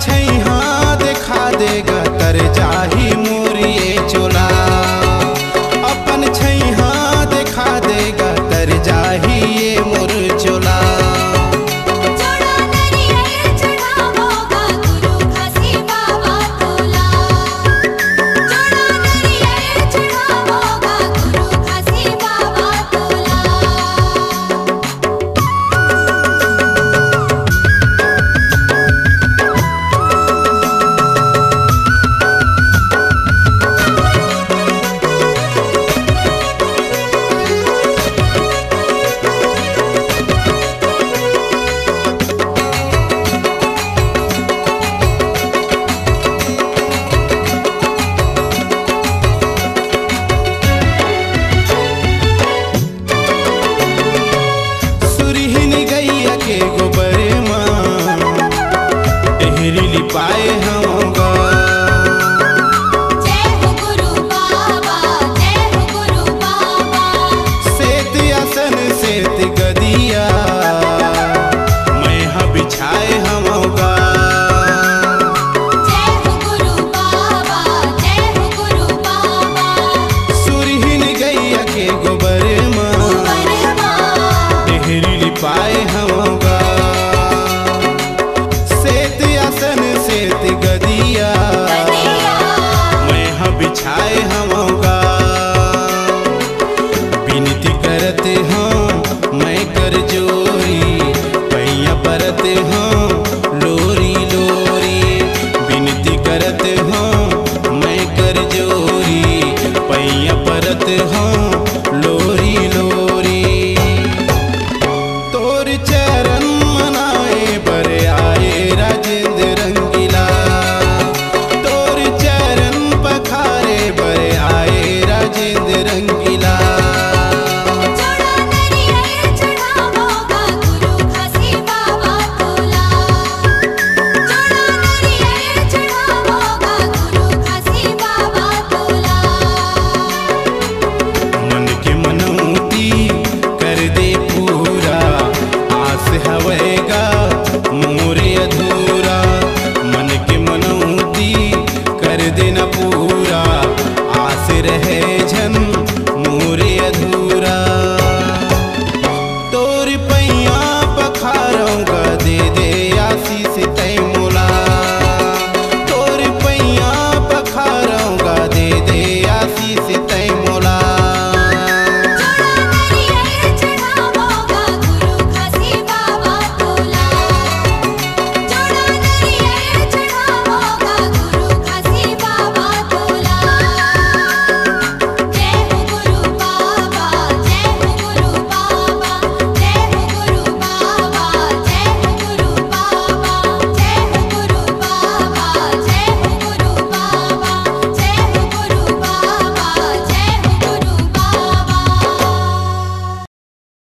छैहा दिखा देगा तर जाही मोरिए चोला। अपन छैहा दिखा देगा तर जाही ये मोर चोला। के गोबर माँ टेहरी लिपाए होगा। जय हो गुरु बाबा, जय हो गुरु बाबा। सेत आसन सेत गदिया मैं हा बिछाए होगा। जय हो गुरु बाबा, जय हो गुरु बाबा। सुरहीन गैया के गोबर माँ टेहरी लिपाए होगा। सेत गदिया मैं हा बिछाए होगा। विनती करते हूँ मैं कर जोरी पैया परते हूँ लोरी लोरी। विनती करते हूँ मैं कर जोरी पैया परते हूँ